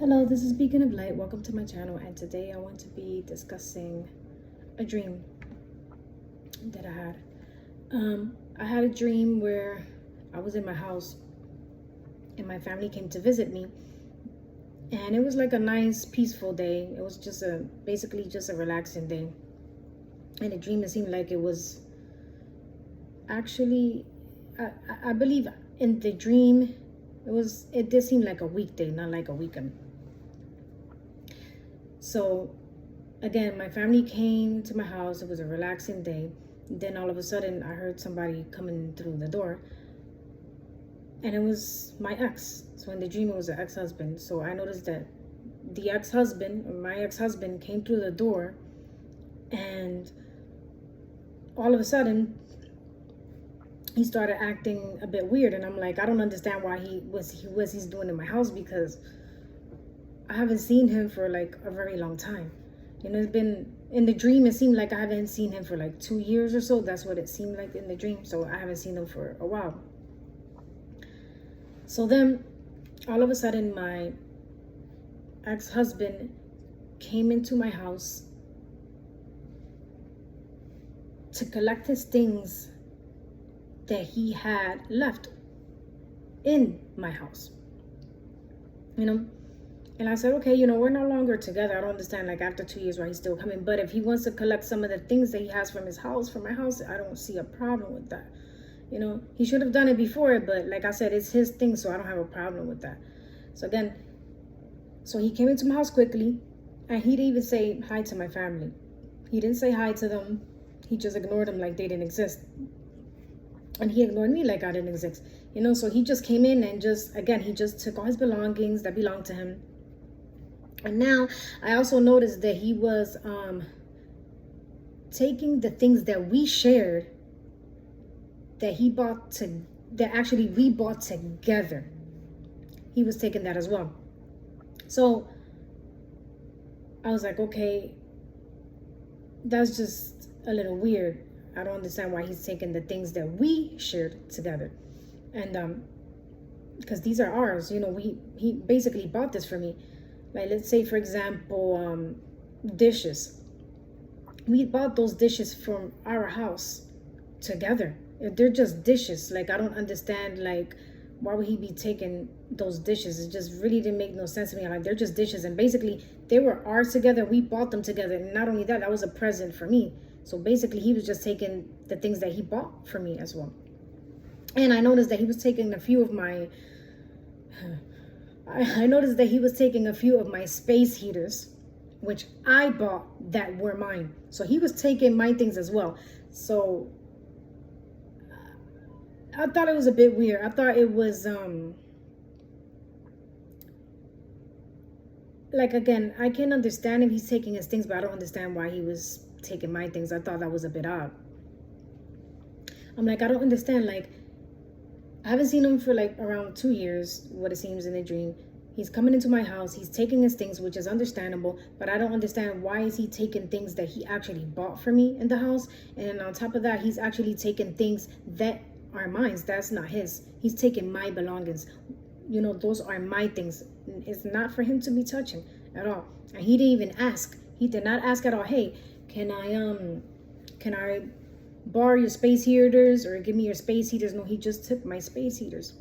Hello, this is Beacon of Light. Welcome to my channel, and today I want to be discussing a dream that I had. I had a dream where I was in my house and my family came to visit me, and it was like a nice, peaceful day. It was just basically just a relaxing day. In the dream, it seemed like it was actually, I believe in the dream, it did seem like a weekday, not like a weekend. So again, my family came to my house. It was a relaxing day. Then all of a sudden, I heard somebody coming through the door, and it was my ex. So in the dream, it was an ex-husband. So I noticed that my ex-husband, came through the door, and all of a sudden, he started acting a bit weird. And I'm like, I don't understand why he's doing in my house, because I haven't seen him for like a very long time. It's been in the dream, it seemed like I haven't seen him for like 2 years or so. That's what it seemed like in the dream. So I haven't seen him for a while. So then all of a sudden, my ex-husband came into my house to collect his things that he had left in my house. And I said, okay, we're no longer together. I don't understand, like, after 2 years why he's still coming. But if he wants to collect some of the things that he has from his house, from my house, I don't see a problem with that. He should have done it before, but like I said, it's his thing, so I don't have a problem with that. So he came into my house quickly, and he didn't even say hi to my family. He didn't say hi to them. He just ignored them like they didn't exist. And he ignored me like I didn't exist. So he just came in and he just took all his belongings that belonged to him. And now I also noticed that he was taking the things that we shared, that actually we bought together. He was taking that as well. So I was like, okay, that's just a little weird. I don't understand why he's taking the things that we shared together. And because these are ours, he basically bought this for me. Like, let's say, for example, dishes. We bought those dishes from our house together. They're just dishes. Like, I don't understand, like, why would he be taking those dishes? It just really didn't make no sense to me. Like, they're just dishes. And basically, they were ours together. We bought them together. And not only that, that was a present for me. So basically, he was just taking the things that he bought for me as well. And I noticed that he was taking a few of my... I noticed that he was taking a few of my space heaters, which I bought, that were mine. So he was taking my things as well. So I thought it was a bit weird. I thought it was, like, again, I can understand if he's taking his things, but I don't understand why he was taking my things. I thought that was a bit odd. I'm like, I don't understand, like, I haven't seen him for like around 2 years, what it seems in the dream. He's coming into my house. He's taking his things, which is understandable. But I don't understand, why is he taking things that he actually bought for me in the house? And on top of that, he's actually taking things that are mine. That's not his. He's taking my belongings. Those are my things. It's not for him to be touching at all. And he didn't even ask. He did not ask at all. Hey, can I borrow your space heaters, or give me your space heaters? No, he just took my space heaters.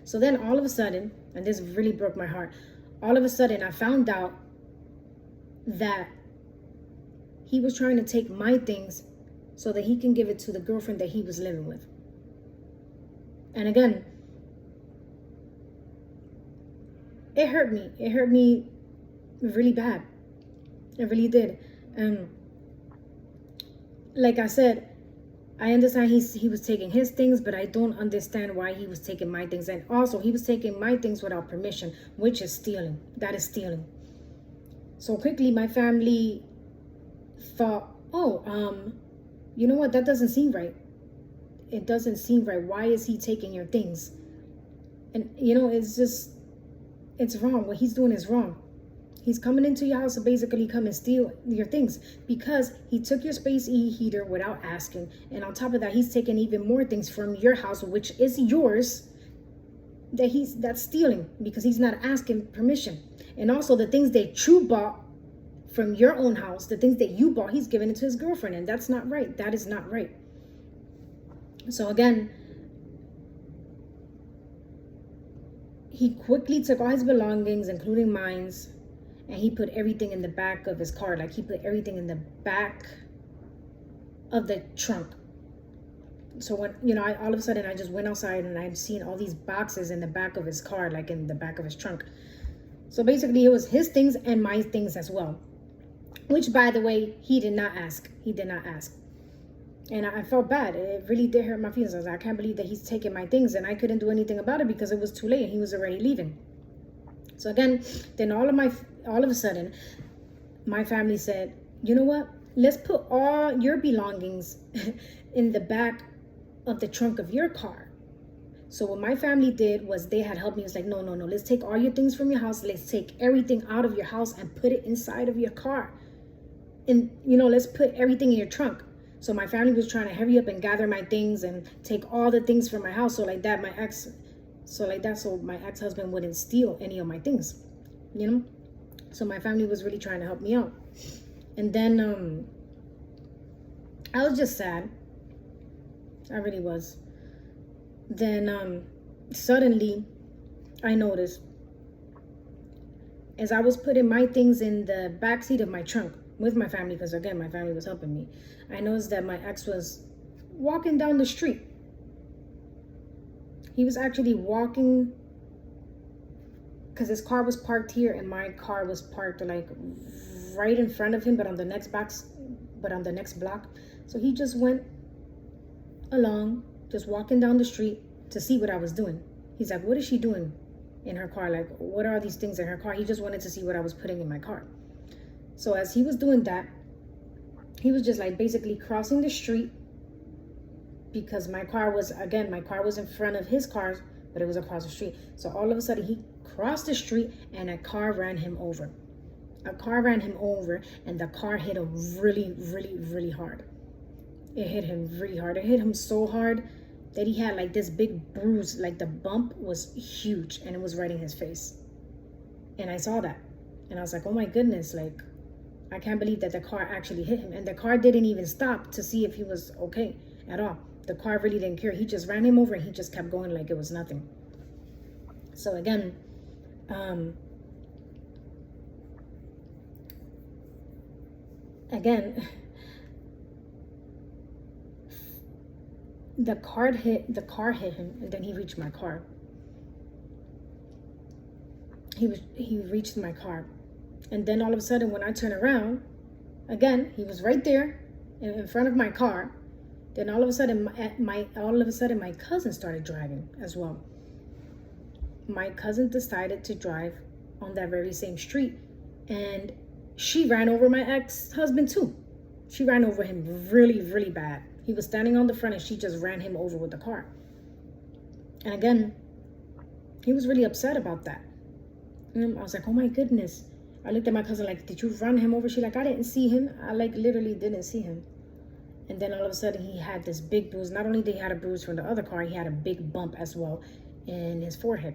So then all of a sudden, and this really broke my heart, all of a sudden I found out that he was trying to take my things so that he can give it to the girlfriend that he was living with. And again, it hurt me. It hurt me really bad. It really did. Like I said, I understand he was taking his things, but I don't understand why he was taking my things. And also, he was taking my things without permission, which is stealing. That is stealing. So quickly, my family thought, oh, you know what? That doesn't seem right. It doesn't seem right. Why is he taking your things? And, it's wrong. What he's doing is wrong. He's coming into your house to basically come and steal your things, because he took your space heater without asking. And on top of that, he's taking even more things from your house, which is yours, that's stealing, because he's not asking permission. And also the things that you bought from your own house, the things that you bought, he's giving it to his girlfriend, and that's not right. That is not right. So again, he quickly took all his belongings, including mine, and he put everything in the back of his car. Like, he put everything in the back of the trunk. So when, all of a sudden I just went outside and I've seen all these boxes in the back of his car, like in the back of his trunk. So basically it was his things and my things as well, which, by the way, he did not ask. He did not ask. And I felt bad. It really did hurt my feelings. I was like, I can't believe that he's taking my things, and I couldn't do anything about it because it was too late and he was already leaving. So again, then all of a sudden, my family said, you know what? Let's put all your belongings in the back of the trunk of your car. So what my family did was they had helped me. It's like, no, let's take all your things from your house. Let's take everything out of your house and put it inside of your car. And, let's put everything in your trunk. So my family was trying to hurry up and gather my things and take all the things from my house. So my ex-husband wouldn't steal any of my things, So my family was really trying to help me out. And then I was just sad. I really was. Then suddenly I noticed, as I was putting my things in the back seat of my trunk with my family, because again, my family was helping me, I noticed that my ex was walking down the street. He was actually walking, because his car was parked here and my car was parked like right in front of him, but on the next block. So he just went along, just walking down the street to see what I was doing. He's like, what is she doing in her car? Like, what are these things in her car? He just wanted to see what I was putting in my car. So as he was doing that, he was just like basically crossing the street, because my car was in front of his car, but it was across the street. So all of a sudden he crossed the street and a car ran him over. And the car hit him really, really, really hard. It hit him really hard. It hit him so hard that he had like this big bruise, like the bump was huge and it was right in his face. And I saw that. And I was like, oh my goodness, like, I can't believe that the car actually hit him. And the car didn't even stop to see if he was okay at all. The car really didn't care. He just ran him over and he just kept going like it was nothing. So again, the car hit him, and then he reached my car. He reached my car. And then all of a sudden, when I turn around, again, he was right there in front of my car. Then all of a sudden, my cousin started driving as well. My cousin decided to drive on that very same street, and she ran over my ex-husband too. She ran over him really, really bad. He was standing on the front and she just ran him over with the car. And again, he was really upset about that. And I was like, oh my goodness. I looked at my cousin like, did you run him over? She like, I didn't see him. I like literally didn't see him. And then all of a sudden he had this big bruise. Not only did he have a bruise from the other car, he had a big bump as well in his forehead.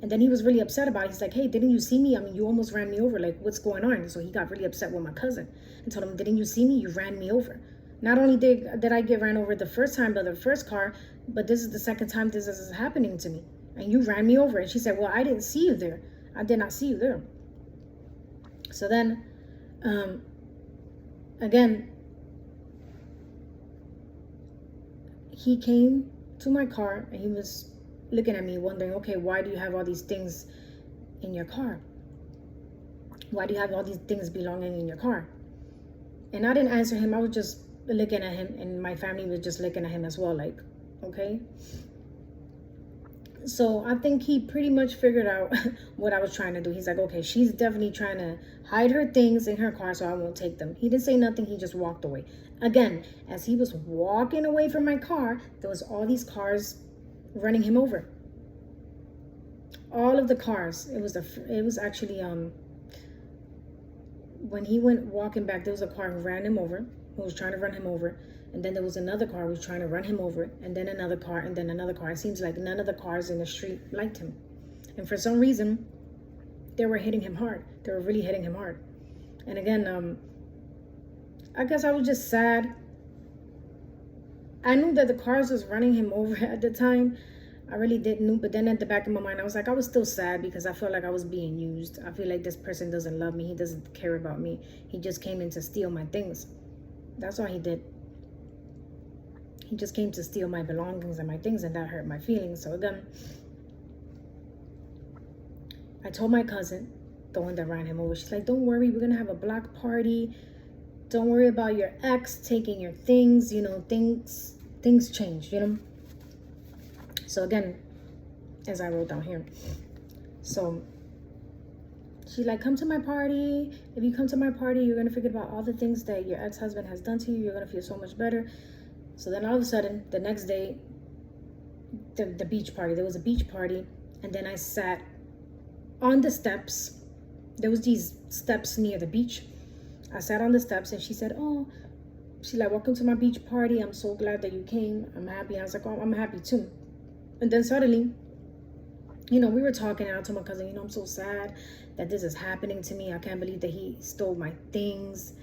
And then he was really upset about it. He's like, hey, didn't you see me? I mean, you almost ran me over. Like, what's going on? So he got really upset with my cousin and told him, didn't you see me? You ran me over. Not only did I get ran over the first time by the first car, but this is the second time this is happening to me. And you ran me over. And she said, well, I didn't see you there. I did not see you there. So then, again, he came to my car and he was looking at me wondering, okay, why do you have all these things in your car? Why do you have all these things belonging in your car? And I didn't answer him. I was just looking at him, and my family was just looking at him as well, like, okay. So I think he pretty much figured out what I was trying to do. He's like, okay, she's definitely trying to hide her things in her car, so I won't take them. He didn't say nothing. He just walked away. Again, as he was walking away from my car, there was all these cars running him over. All of the cars. It was actually when he went walking back, there was a car who ran him over, who was trying to run him over. And then there was another car who was trying to run him over, and then another car, and then another car. It seems like none of the cars in the street liked him. And for some reason, they were hitting him hard. They were really hitting him hard. And again, I guess I was just sad. I knew that the cars was running him over at the time. I really didn't know. But then at the back of my mind, I was like, I was still sad because I felt like I was being used. I feel like this person doesn't love me. He doesn't care about me. He just came in to steal my things. That's all he did. He just came to steal my belongings and my things, and that hurt my feelings. So again, I told my cousin, the one that ran him over, she's like, don't worry, we're gonna have a block party. Don't worry about your ex taking your things. You know, things change, you know. So again, as I wrote down here, so she's like, come to my party. If you come to my party, you're gonna forget about all the things that your ex-husband has done to you. You're gonna feel so much better. So then all of a sudden, the next day, the beach party, there was a beach party, and then I sat on the steps. There was these steps near the beach. I sat on the steps, and she said, oh, she's like, welcome to my beach party. I'm so glad that you came. I'm happy. I was like, oh, I'm happy too. And then suddenly, you know, we were talking, and I told my cousin, you know, I'm so sad that this is happening to me. I can't believe that he stole my things.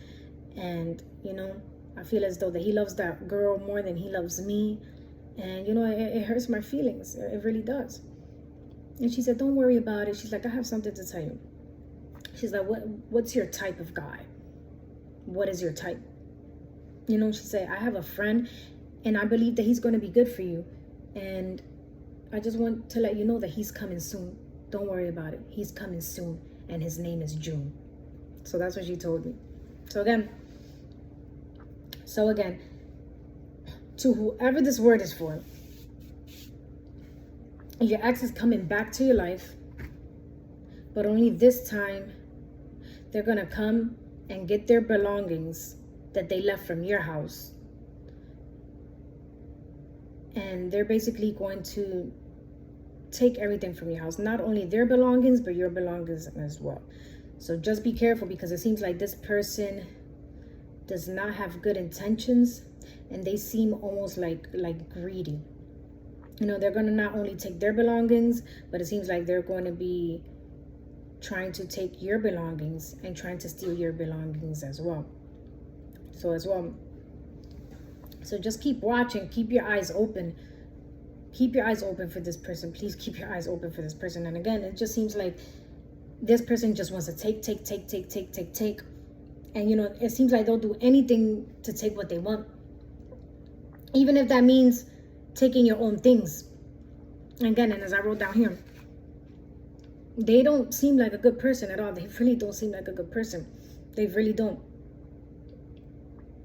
And, you know, I feel as though that he loves that girl more than he loves me. And, you know, it hurts my feelings. It really does. And she said, don't worry about it. She's like, I have something to tell you. She's like, what's your type of guy? What is your type? You know, she said, I have a friend, and I believe that he's going to be good for you. And I just want to let you know that he's coming soon. Don't worry about it. He's coming soon. And his name is June. So that's what she told me. So again, to whoever this word is for, your ex is coming back to your life, but only this time they're going to come and get their belongings that they left from your house. And they're basically going to take everything from your house. Not only their belongings, but your belongings as well. So just be careful, because it seems like this person does not have good intentions, and they seem almost like greedy. You know, they're going to not only take their belongings, but it seems like they're going to be trying to take your belongings and trying to steal your belongings as well. So just keep watching, keep your eyes open. Keep your eyes open for this person. Please keep your eyes open for this person. And again, it just seems like this person just wants to take. And, you know, it seems like they'll do anything to take what they want. Even if that means taking your own things. Again, and as I wrote down here, they don't seem like a good person at all. They really don't seem like a good person. They really don't.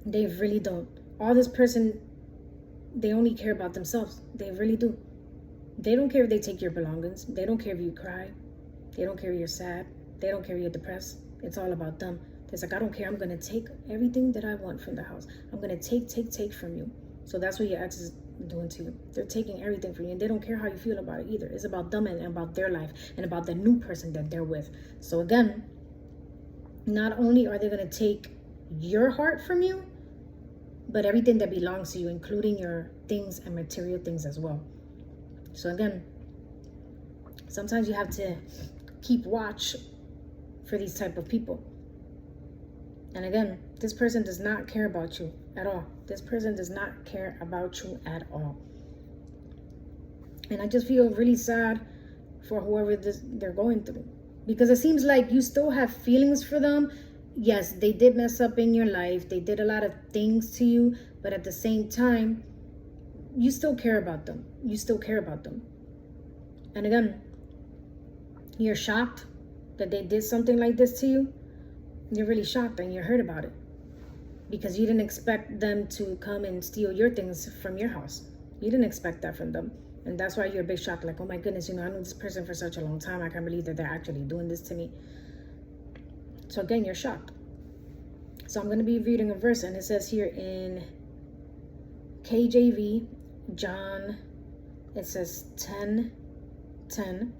They really don't. All this person, they only care about themselves. They really do. They don't care if they take your belongings. They don't care if you cry. They don't care if you're sad. They don't care if you're depressed. It's all about them. It's like, I don't care. I'm going to take everything that I want from the house. I'm going to take from you. So that's what your ex is doing to you. They're taking everything from you, and they don't care how you feel about it either. It's about them and about their life and about the new person that they're with. So again, not only are they going to take your heart from you, but everything that belongs to you, including your things and material things as well. So again, sometimes you have to keep watch for these type of people. And again, this person does not care about you at all. This person does not care about you at all. And I just feel really sad for whoever they're going through. Because it seems like you still have feelings for them. Yes, they did mess up in your life. They did a lot of things to you. But at the same time, you still care about them. You still care about them. And again, you're shocked that they did something like this to you. You're really shocked and you're hurt about it. Because you didn't expect them to come and steal your things from your house. You didn't expect that from them. And that's why you're a big shock. Like, oh my goodness, you know, I knew this person for such a long time. I can't believe that they're actually doing this to me. So again, you're shocked. So I'm going to be reading a verse, and it says here in KJV, John, it says 10:10.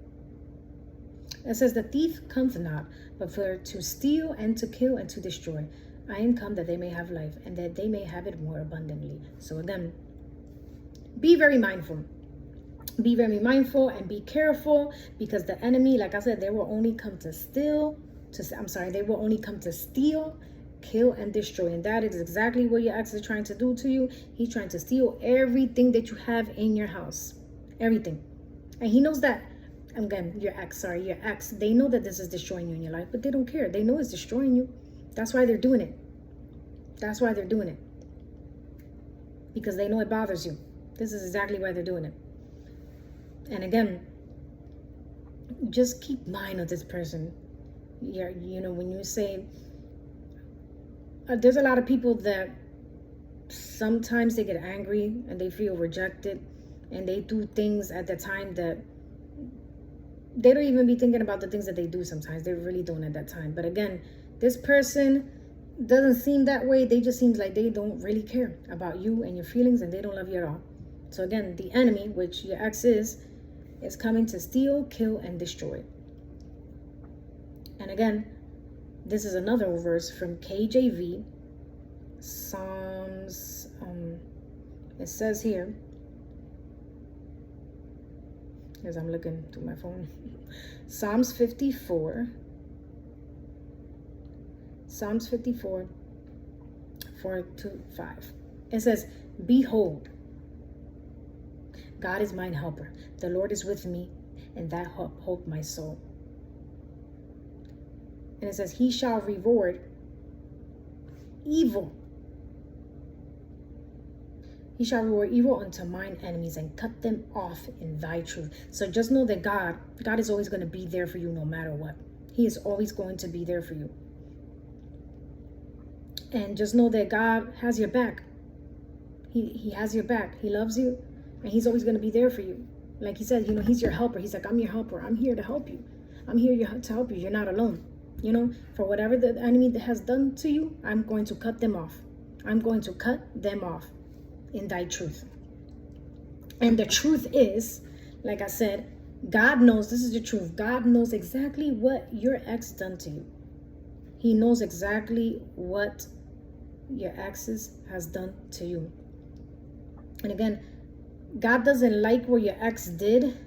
It says, the thief comes not, but for to steal and to kill and to destroy. I am come that they may have life and that they may have it more abundantly. So again, be very mindful. Be very mindful and be careful, because the enemy, like I said, they will only come to steal, they will only come to steal, kill, and destroy. And that is exactly what your ex is trying to do to you. He's trying to steal everything that you have in your house. Everything. And he knows that, again, your ex, they know that this is destroying you in your life, but they don't care. They know it's destroying you. That's why they're doing it. That's why they're doing it. Because they know it bothers you. This is exactly why they're doing it. And again, just keep mind of this person. Yeah, you know, when you say, there's a lot of people that sometimes they get angry and they feel rejected, and they do things at the time that they don't even be thinking about the things that they do sometimes. They're really doing at that time. But again, this person doesn't seem that way. They just seem like they don't really care about you and your feelings, and they don't love you at all. So again, the enemy, which your ex is coming to steal, kill, and destroy. And again, this is another verse from KJV, Psalms, it says here, as I'm looking through my phone, Psalms 54, 4-5. It says, behold, God is mine helper. The Lord is with me, and that hope my soul. And it says, he shall reward evil. He shall reward evil unto mine enemies and cut them off in thy truth. So just know that God is always going to be there for you no matter what. He is always going to be there for you. And just know that God has your back. He has your back. He loves you. And he's always going to be there for you. Like he said, you know, he's your helper. He's like, I'm your helper. I'm here to help you. I'm here to help you. You're not alone. You know, for whatever the enemy has done to you, I'm going to cut them off. I'm going to cut them off in thy truth. And the truth is, like I said, God knows, this is the truth. God knows exactly what your ex done to you. He knows exactly what your exes has done to you. And again, God doesn't like what your ex did,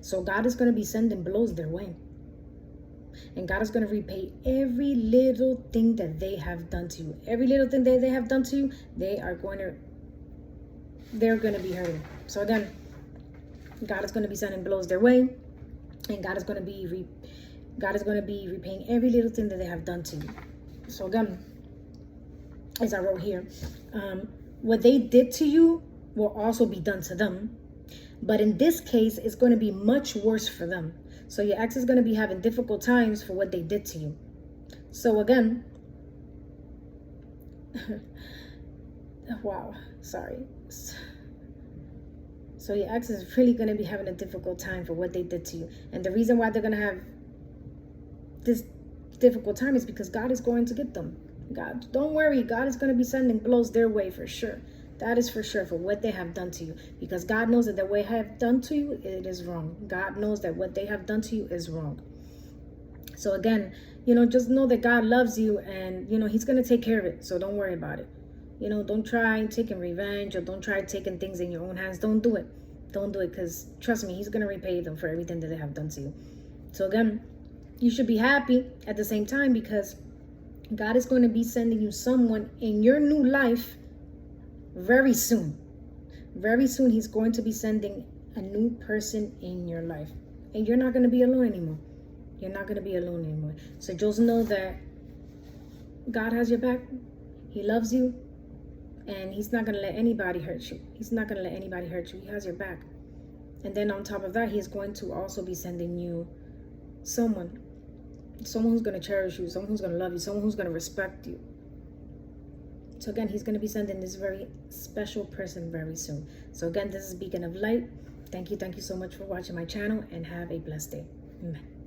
so God is going to be sending blows their way. And God is going to repay every little thing that they have done to you. Every little thing that they have done to you, they're going to be hurting. So again, God is going to be sending blows their way, and God is going to be repaying every little thing that they have done to you. So again, as I wrote here, what they did to you will also be done to them. But in this case, it's going to be much worse for them. So your ex is going to be having difficult times for what they did to you. So again, wow, sorry. So your ex is really going to be having a difficult time for what they did to you. And the reason why they're going to have this difficult time is because God is going to get them. God, don't worry. God is going to be sending blows their way for sure. That is for sure, for what they have done to you. Because God knows that the way I have done to you, it is wrong. God knows that what they have done to you is wrong. So again, you know, just know that God loves you, and, you know, he's going to take care of it. So don't worry about it. You know, don't try taking revenge, or don't try taking things in your own hands. Don't do it. Don't do it, because trust me, he's going to repay them for everything that they have done to you. So again, you should be happy at the same time, because God is going to be sending you someone in your new life very soon. Very soon, he's going to be sending a new person in your life. And you're not going to be alone anymore. You're not going to be alone anymore. So just know that God has your back. He loves you. And he's not going to let anybody hurt you. He's not going to let anybody hurt you. He has your back. And then on top of that, he's going to also be sending you someone who's going to cherish you, someone who's going to love you, someone who's going to respect you. So again, he's going to be sending this very special person very soon. So again, this is Beacon of Light. Thank you so much for watching my channel, and have a blessed day. Amen.